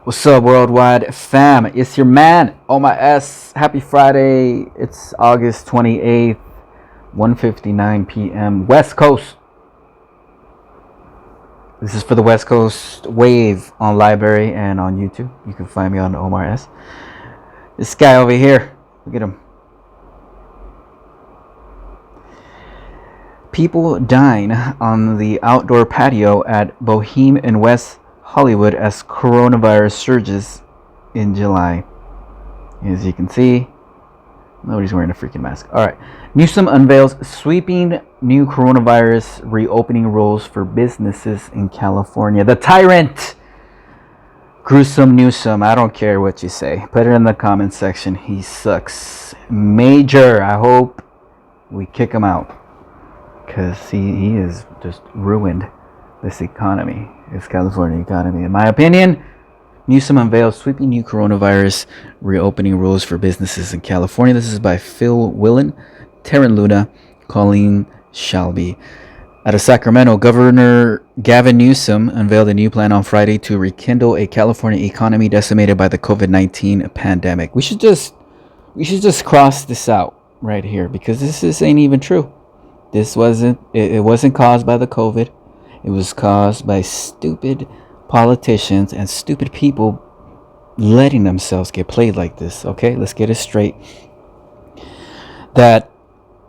What's up, worldwide fam? It's your man, Oh My S. Happy Friday. It's August 28th, 1:59 p.m. West Coast. This is for the West Coast Wave on Library and on YouTube. You can find me on Omar S. This guy over here, look at him. People dine on the outdoor patio at Boheme in West Hollywood as coronavirus surges in July. As you can see, nobody's wearing a freaking mask. All right. Newsom unveils sweeping new coronavirus reopening rules for businesses in California. The tyrant, gruesome Newsom. I don't care what you say. Put it in the comment section. He sucks. Major. I hope we kick him out, because he has just ruined this economy, this California economy. In my opinion, Newsom unveils sweeping new coronavirus reopening rules for businesses in California. This is by Phil Willen, Taryn Luna, Colleen Shelby. Out of Sacramento, Governor Gavin Newsom unveiled a new plan on Friday to rekindle a California economy decimated by the COVID-19 pandemic. We should just cross this out right here, because this ain't even true. This wasn't caused by the COVID. It was caused by stupid politicians and stupid people letting themselves get played like this. Okay, let's get it straight. That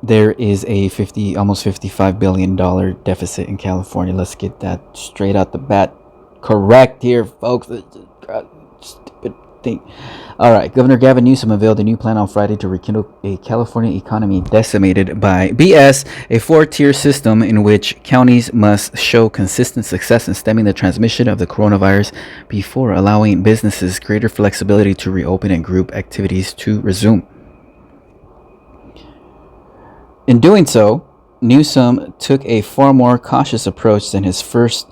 there is a almost $55 billion deficit in California. Let's get that straight out the bat. Correct here, folks. Stupid thing. All right, Governor Gavin Newsom unveiled a new plan on Friday to rekindle a California economy decimated by BS, a four-tier system in which counties must show consistent success in stemming the transmission of the coronavirus before allowing businesses greater flexibility to reopen and group activities to resume. In doing so, Newsom took a far more cautious approach than his first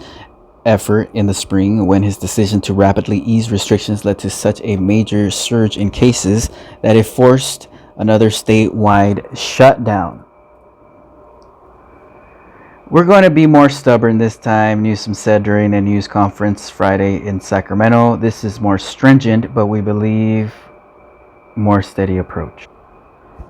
effort in the spring, when his decision to rapidly ease restrictions led to such a major surge in cases that it forced another statewide shutdown. We're going to be more stubborn this time, Newsom said during a news conference Friday in Sacramento. This is more stringent, but we believe more steady approach.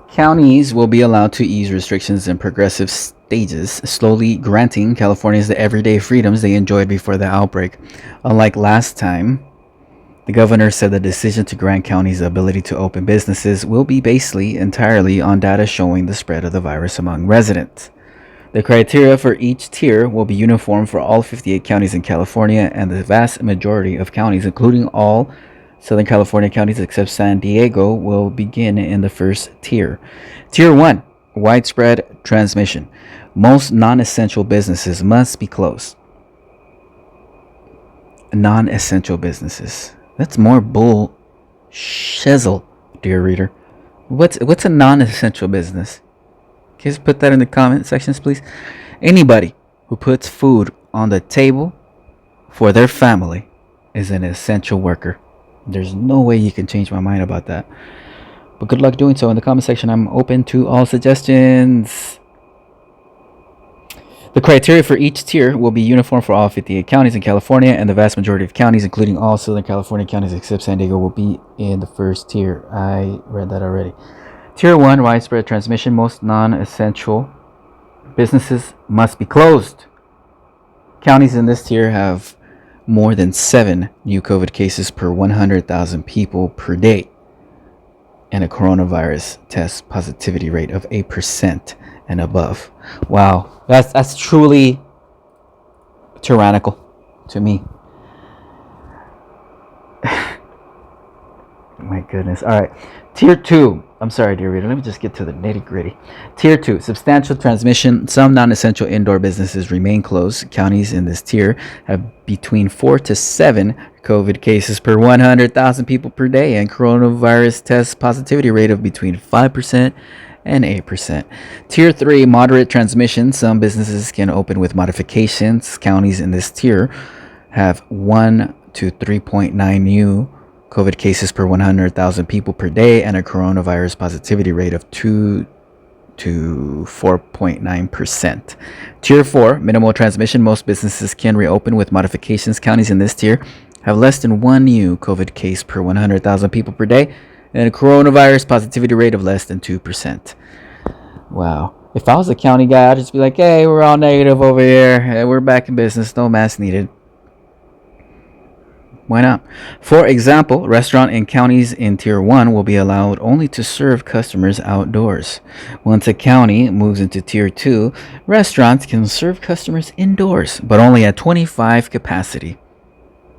Counties will be allowed to ease restrictions in progressive stages, slowly granting Californians the everyday freedoms they enjoyed before the outbreak. Unlike last time, the governor said the decision to grant counties the ability to open businesses will be based entirely on data showing the spread of the virus among residents. The criteria for each tier will be uniform for all 58 counties in California, and the vast majority of counties, including all Southern California counties except San Diego, will begin in the first tier. Tier 1, widespread transmission. Most non-essential businesses must be closed. Non-essential businesses. That's more bull shizzle, dear reader. What's a non-essential business? Can you just put that in the comment sections, please? Anybody who puts food on the table for their family is an essential worker. There's no way you can change my mind about that. But good luck doing so. In the comment section, I'm open to all suggestions. The criteria for each tier will be uniform for all 58 counties in California, and the vast majority of counties, including all Southern California counties except San Diego, will be in the first tier. I read that already. Tier 1, widespread transmission. Most non-essential businesses must be closed. Counties in this tier have more than 7 new COVID cases per 100,000 people per day, and a coronavirus test positivity rate of 8% and above. Wow, that's truly tyrannical to me. My goodness. All right. Tier 2. I'm sorry, dear reader. Let me just get to the nitty gritty. Tier 2. Substantial transmission. Some non-essential indoor businesses remain closed. Counties in this tier have between 4 to 7 COVID cases per 100,000 people per day, and coronavirus test positivity rate of between 5% and 8%. Tier 3. Moderate transmission. Some businesses can open with modifications. Counties in this tier have 1 to 3.9 new COVID cases per 100,000 people per day, and a coronavirus positivity rate of 2 to 4.9%. Tier 4, minimal transmission. Most businesses can reopen with modifications. Counties in this tier have less than one new COVID case per 100,000 people per day, and a coronavirus positivity rate of less than 2%. Wow. If I was a county guy, I'd just be like, hey, we're all negative over here. We're back in business. No mask needed. Why not? For example, restaurant in counties in Tier 1 will be allowed only to serve customers outdoors. Once a county moves into Tier 2, restaurants can serve customers indoors, but only at 25 capacity.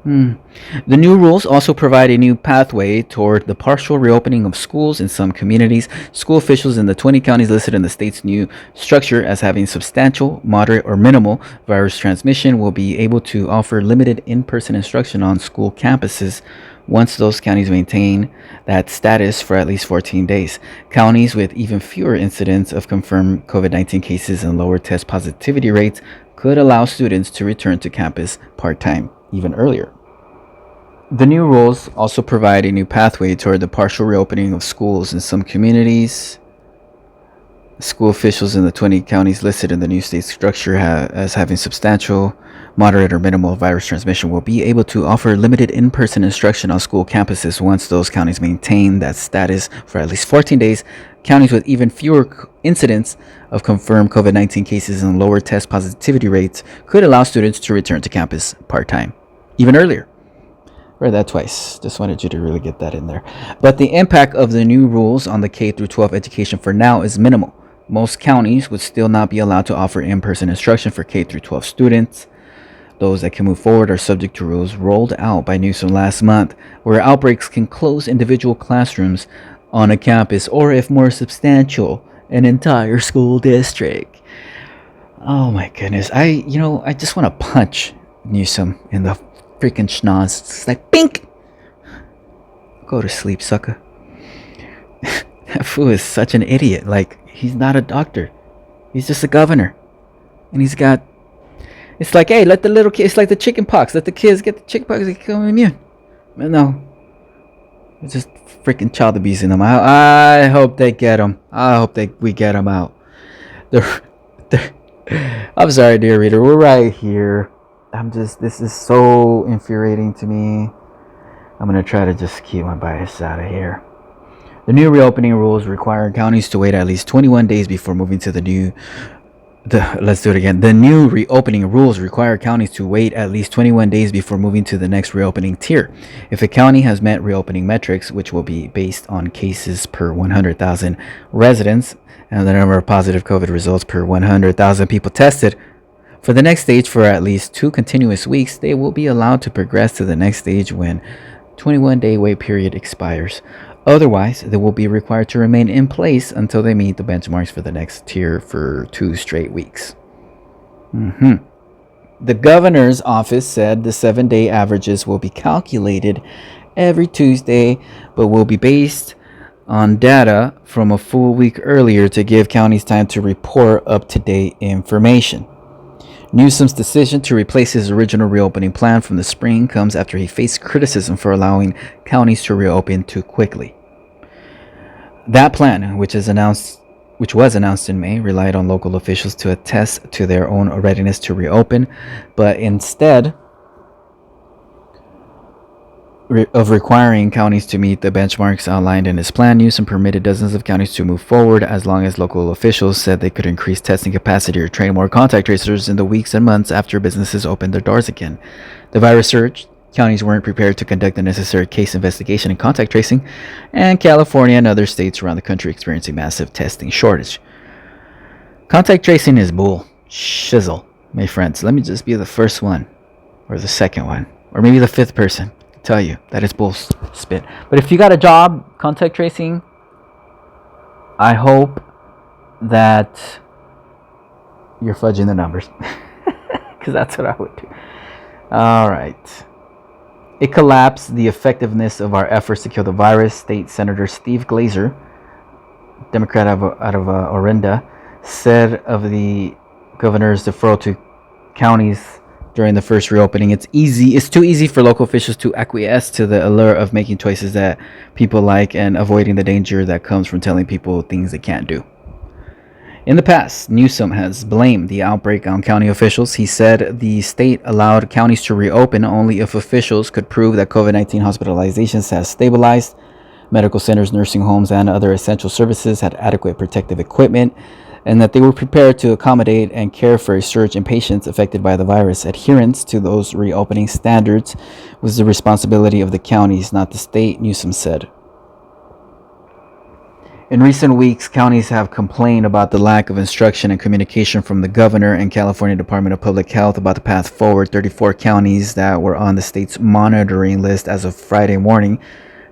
The new rules also provide a new pathway toward the partial reopening of schools in some communities. School officials in the 20 counties listed in the state's new structure as having substantial, moderate, or minimal virus transmission will be able to offer limited in-person instruction on school campuses once those counties maintain that status for at least 14 days. Counties with even fewer incidents of confirmed COVID-19 cases and lower test positivity rates could allow students to return to campus part-time even earlier. The new rules also provide a new pathway toward the partial reopening of schools in some communities. School officials in the 20 counties listed in the new state structure as having substantial, moderate, or minimal virus transmission will be able to offer limited in-person instruction on school campuses once those counties maintain that status for at least 14 days. Counties with even fewer incidents of confirmed COVID-19 cases and lower test positivity rates could allow students to return to campus part-time even earlier. Read that twice. Just wanted you to really get that in there. But the impact of the new rules on the K through 12 education for now is minimal. Most counties would still not be allowed to offer in-person instruction for K through 12 students. Those that can move forward are subject to rules rolled out by Newsom last month, where outbreaks can close individual classrooms on a campus, or if more substantial, an entire school district. Oh my goodness. I just want to punch Newsom in the freaking schnoz. It's like, bink! Go to sleep, sucker. That fool is such an idiot. Like, he's not a doctor. He's just a governor. And he's got... It's like, hey, let the little kids... It's like the chicken pox. Let the kids get the chicken pox. They become immune. But no. It's just freaking child abusing them. I hope they get them. I hope we get them out. I'm sorry, dear reader. We're right here. This is so infuriating to me. I'm going to try to just keep my bias out of here. The new reopening rules require counties to wait at least 21 days before moving to the new... let's do it again. The new reopening rules require counties to wait at least 21 days before moving to the next reopening tier. If a county has met reopening metrics, which will be based on cases per 100,000 residents and the number of positive COVID results per 100,000 people tested, for the next stage for at least 2 continuous weeks, they will be allowed to progress to the next stage when 21-day wait period expires. Otherwise, they will be required to remain in place until they meet the benchmarks for the next tier for 2 straight weeks. The governor's office said the 7-day averages will be calculated every Tuesday, but will be based on data from a full week earlier to give counties time to report up-to-date information. Newsom's decision to replace his original reopening plan from the spring comes after he faced criticism for allowing counties to reopen too quickly. That plan, which was announced in May, relied on local officials to attest to their own readiness to reopen, but instead of requiring counties to meet the benchmarks outlined in his plan, Newsom permitted dozens of counties to move forward as long as local officials said they could increase testing capacity or train more contact tracers in the weeks and months after businesses opened their doors again. The virus surged, counties weren't prepared to conduct the necessary case investigation and contact tracing, and California and other states around the country experienced a massive testing shortage. Contact tracing is bull shizzle, my friends. Let me just be the first one, or the second one, or maybe the 5th person. Tell you that is bull spit. But if you got a job contact tracing, I hope that you're fudging the numbers, because that's what I would do. All right. It collapsed the effectiveness of our efforts to kill the virus. State Senator Steve Glazer, Democrat out of Orinda, said of the governor's deferral to counties during the first reopening, it's too easy for local officials to acquiesce to the allure of making choices that people like and avoiding the danger that comes from telling people things they can't do. In the past, Newsom has blamed the outbreak on county officials. He said the state allowed counties to reopen only if officials could prove that COVID 19 hospitalizations have stabilized, medical centers, nursing homes, and other essential services had adequate protective equipment, and that they were prepared to accommodate and care for a surge in patients affected by the virus. Adherence to those reopening standards was the responsibility of the counties, not the state, Newsom said. In recent weeks, counties have complained about the lack of instruction and communication from the governor and California Department of Public Health about the path forward. 34 counties that were on the state's monitoring list as of Friday morning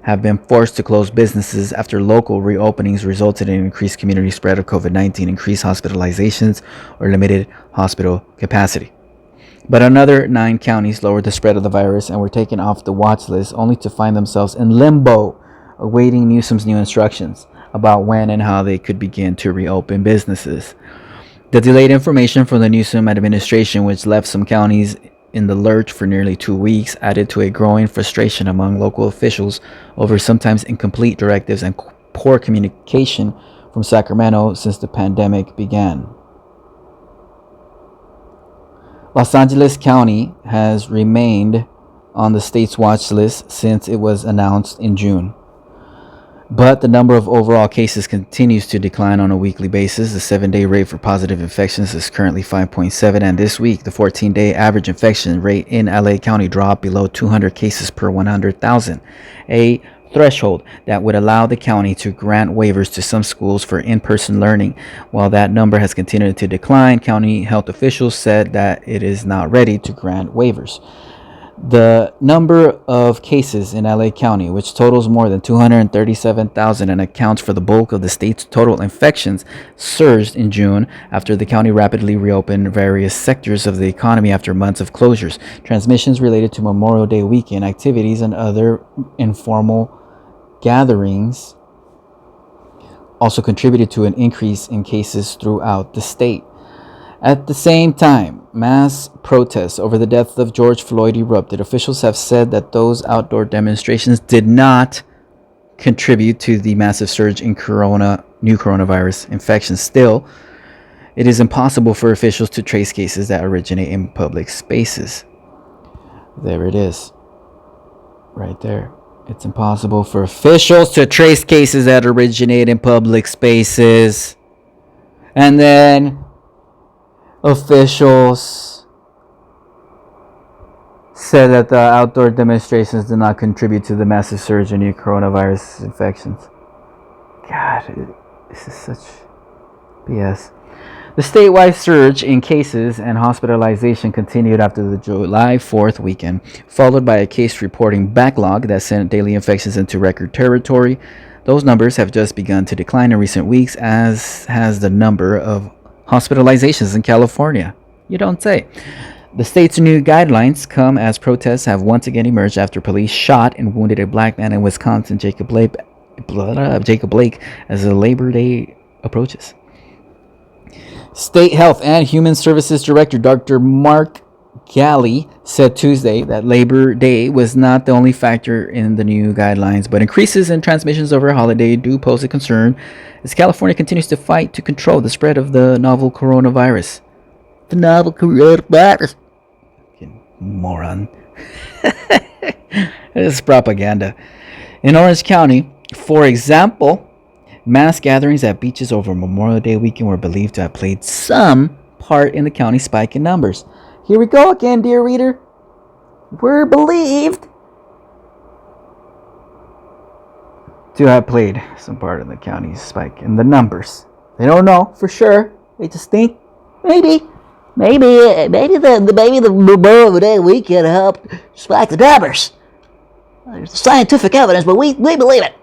have been forced to close businesses after local reopenings resulted in increased community spread of COVID-19, increased hospitalizations, or limited hospital capacity. But another 9 counties lowered the spread of the virus and were taken off the watch list, only to find themselves in limbo, awaiting Newsom's new instructions about when and how they could begin to reopen businesses. The delayed information from the Newsom administration, which left some counties in the lurch for nearly 2 weeks, added to a growing frustration among local officials over sometimes incomplete directives and poor communication from Sacramento since the pandemic began. Los Angeles County has remained on the state's watch list since it was announced in June. But the number of overall cases continues to decline on a weekly basis. The 7-day rate for positive infections is currently 5.7, and this week, the 14-day average infection rate in LA County dropped below 200 cases per 100,000, a threshold that would allow the county to grant waivers to some schools for in-person learning. While that number has continued to decline, county health officials said that it is not ready to grant waivers. The number of cases in LA County, which totals more than 237,000 and accounts for the bulk of the state's total infections, surged in June after the county rapidly reopened various sectors of the economy after months of closures. Transmissions related to Memorial Day weekend activities and other informal gatherings also contributed to an increase in cases throughout the state. At the same time, mass protests over the death of George Floyd erupted. Officials have said that those outdoor demonstrations did not contribute to the massive surge in new coronavirus infections. Still, it is impossible for officials to trace cases that originate in public spaces. There it is. Right there. It's impossible for officials to trace cases that originate in public spaces. And then officials said that the outdoor demonstrations did not contribute to the massive surge in new coronavirus infections. God, this is such BS. The statewide surge in cases and hospitalization continued after the July 4th weekend, followed by a case reporting backlog that sent daily infections into record territory. Those numbers have just begun to decline in recent weeks, as has the number of hospitalizations in California. You don't say. The state's new guidelines come as protests have once again emerged after police shot and wounded a black man in Wisconsin, Jacob Blake, as the Labor Day approaches. State Health and Human Services Director Dr. Mark Galley said Tuesday that Labor Day was not the only factor in the new guidelines, but increases in transmissions over a holiday do pose a concern as California continues to fight to control the spread of the novel coronavirus. The novel coronavirus. Moron. This is propaganda. In Orange County, for example, mass gatherings at beaches over Memorial Day weekend were believed to have played some part in the county spike in numbers. Here we go again, dear reader. We're believed to have played some part in the county's spike in the numbers. They don't know for sure. They just think maybe the Memorial Day weekend helped spike the numbers. There's scientific evidence, but we believe it.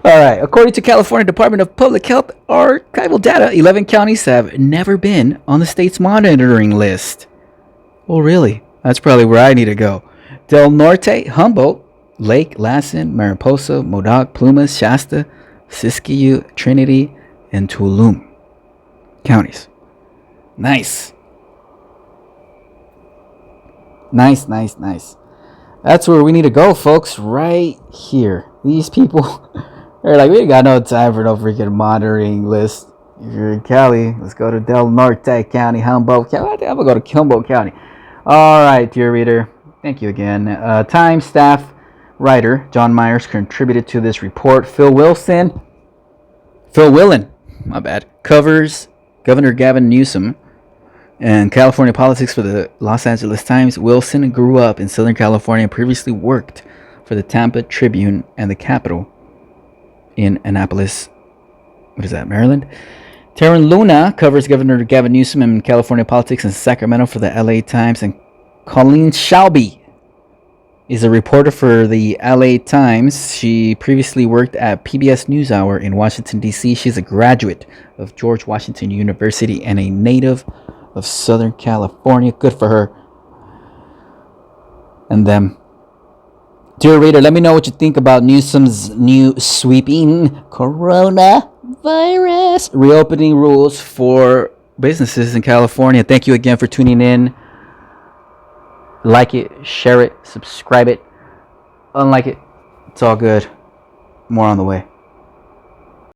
All right. According to California Department of Public Health archival data, 11 counties have never been on the state's monitoring list. Oh, really? That's probably where I need to go. Del Norte, Humboldt, Lake, Lassen, Mariposa, Modoc, Plumas, Shasta, Siskiyou, Trinity, and Tulum counties. Nice. Nice. That's where we need to go, folks. Right here. These people They're like, we ain't got no time for no freaking monitoring list. If you're in Cali, let's go to Del Norte County, Humboldt County. I think I'm gonna go to Humboldt County. All right, dear reader. Thank you again. Times staff writer John Myers contributed to this report. Phil Willen, my bad, covers Governor Gavin Newsom and California politics for the Los Angeles Times. Wilson grew up in Southern California and previously worked for the Tampa Tribune and the Capitol in Annapolis. What is that, Maryland? Taryn Luna covers Governor Gavin Newsom and California politics in Sacramento for the LA Times. And Colleen Shelby is a reporter for the LA Times. She previously worked at PBS NewsHour in Washington, D.C. She's a graduate of George Washington University and a native of Southern California. Good for her and them. Dear reader, let me know what you think about Newsom's new sweeping coronavirus reopening rules for businesses in California. Thank you again for tuning in. Like it, share it, subscribe it, unlike it. It's all good. More on the way.